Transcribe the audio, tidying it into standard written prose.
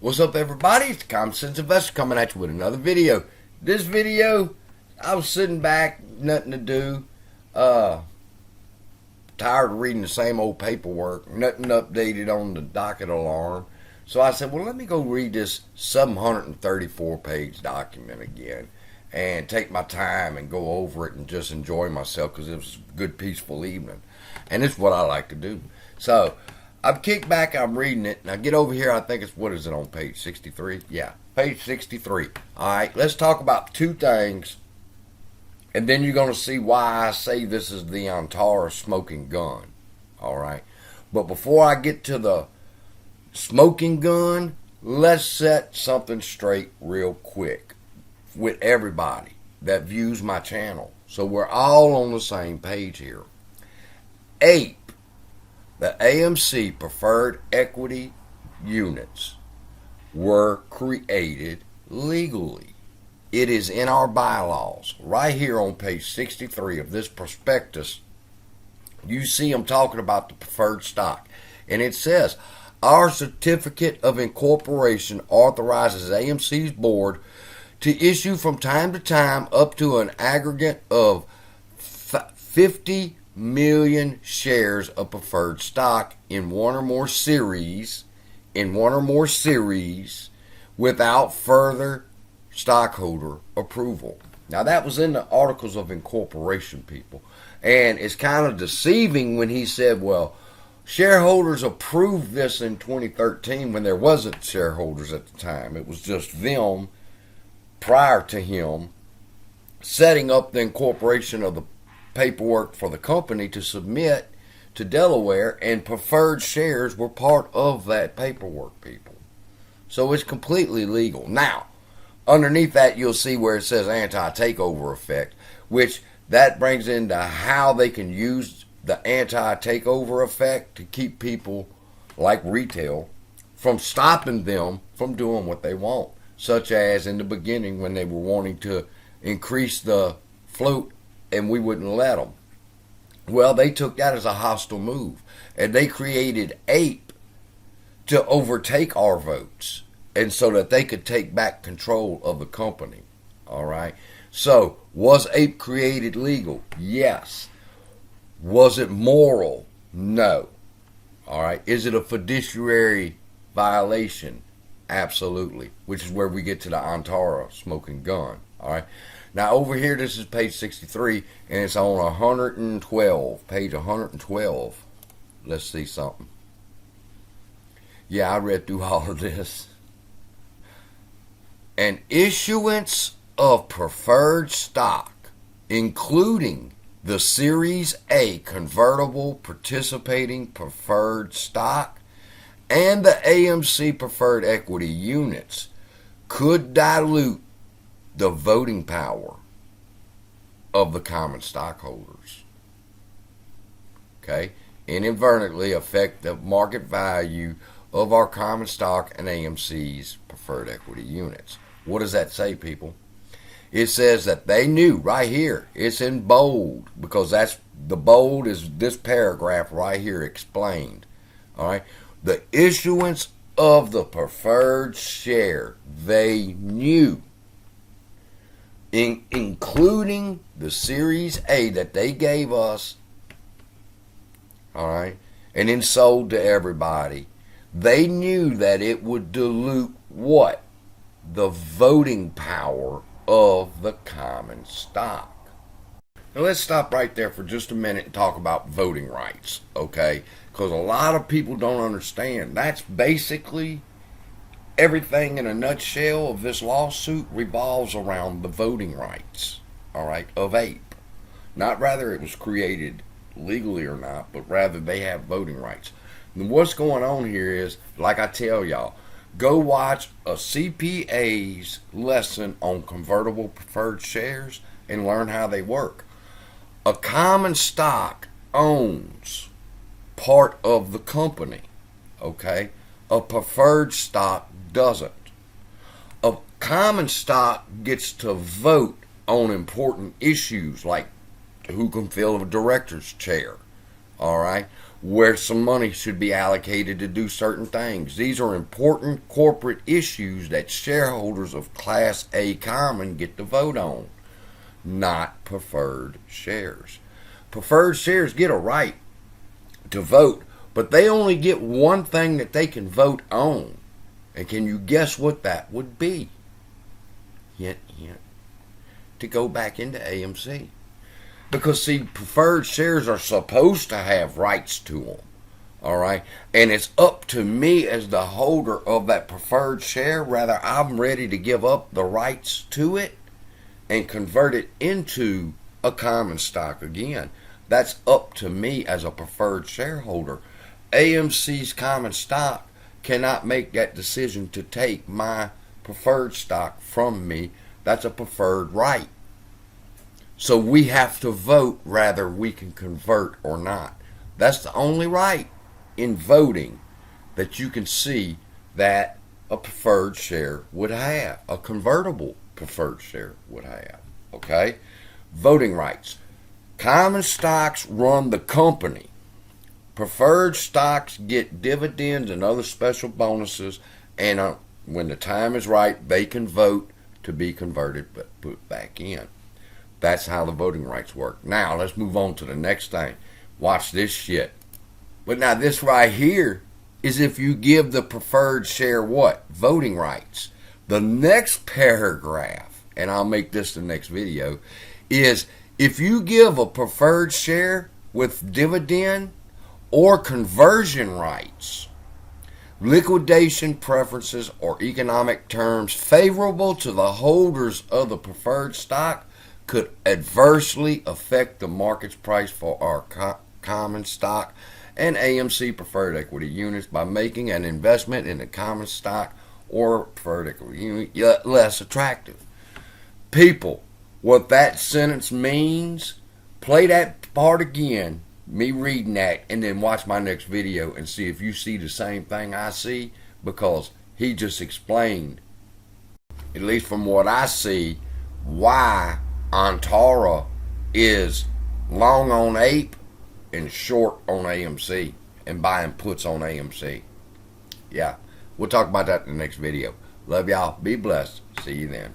What's up, everybody? It's the Common Sense Investor coming at you with another video. This video, I was sitting back, nothing to do, tired of reading the same old paperwork, nothing updated on the docket alarm. So I said, well, let me go read this 734-page document again and take my time and go over it and just enjoy myself because it was a good, peaceful evening. And it's what I like to do. So I'm kicked back, I'm reading it, and I get over here, I think it's, what is it on page 63? Yeah, page 63. All right, let's talk about two things, and then you're going to see why I say this is the Antara smoking gun. All right, but before I get to the smoking gun, let's set something straight real quick with everybody that views my channel, so we're all on the same page here. The AMC preferred equity units were created legally. It is in our bylaws. Right here on page 63 of this prospectus, you see I'm talking about the preferred stock. And it says, our certificate of incorporation authorizes AMC's board to issue from time to time up to an aggregate of 50 million shares of preferred stock in one or more series without further stockholder approval. Now that was in the articles of incorporation, people, and it's kind of deceiving when he said, well, shareholders approved this in 2013 when there wasn't shareholders at the time. It was just them prior to him setting up the incorporation of the paperwork for the company to submit to Delaware, and preferred shares were part of that paperwork, people. So it's completely legal. Now, underneath that, you'll see where it says anti-takeover effect, which that brings into how they can use the anti-takeover effect to keep people like retail from stopping them from doing what they want, such as in the beginning when they were wanting to increase the float and we wouldn't let them. Well, they took that as a hostile move, and they created APE to overtake our votes, and so that they could take back control of the company. All right. So, was APE created legal? Yes. Was it moral? No. All right. Is it a fiduciary violation? Absolutely. Which is where we get to the Antara smoking gun. All right. Now over here, this is page 63, and it's on 112, page 112. Let's see something. Yeah, I read through all of this. An issuance of preferred stock, including the Series A convertible participating preferred stock and the AMC preferred equity units, could dilute the voting power of the common stockholders. Okay? Inadvertently affect the market value of our common stock and AMC's preferred equity units. What does that say, people? It says that they knew right here. It's in bold because that's the bold is this paragraph right here explained. All right? The issuance of the preferred share, they knew, including the Series A that they gave us, all right, and then sold to everybody. They knew that it would dilute what? The voting power of the common stock. Now let's stop right there for just a minute and talk about voting rights, okay? Because a lot of people don't understand. That's basically everything in a nutshell of this lawsuit revolves around the voting rights, all right, of APE. Not rather it was created legally or not, but rather they have voting rights. And what's going on here is, like I tell y'all, go watch a CPA's lesson on convertible preferred shares and learn how they work. A common stock owns part of the company, okay? A preferred stock doesn't. A common stock gets to vote on important issues like who can fill a director's chair, all right? where some money should be allocated to do certain things. These are important corporate issues that shareholders of Class A common get to vote on, not preferred shares. Preferred shares get a right to vote, but they only get one thing that they can vote on. And can you guess what that would be? Hint, hint. To go back into AMC. Because, see, preferred shares are supposed to have rights to them. All right? And it's up to me as the holder of that preferred share, whether I'm ready to give up the rights to it and convert it into a common stock again. That's up to me as a preferred shareholder. AMC's common stock cannot make that decision to take my preferred stock from me. That's a preferred right. So we have to vote whether we can convert or not. That's the only right in voting that you can see that a preferred share would have, a convertible preferred share would have. Okay? Voting rights. Common stocks run the company. Preferred stocks get dividends and other special bonuses, and when the time is right, they can vote to be converted but put back in. That's how the voting rights work. Now, let's move on to the next thing. Watch this shit. But now this right here is if you give the preferred share what? Voting rights. The next paragraph, and I'll make this the next video, is if you give a preferred share with dividend or conversion rights, liquidation preferences, or economic terms favorable to the holders of the preferred stock could adversely affect the market's price for our common stock and AMC preferred equity units by making an investment in the common stock or preferred equity unit less attractive. People, what that sentence means, play that part again, me reading that, and then watch my next video and see if you see the same thing I see, because he just explained, at least from what I see, why Antara is long on APE and short on AMC and buying puts on AMC. Yeah, we'll talk about that in the next video. Love y'all. Be blessed. See you then.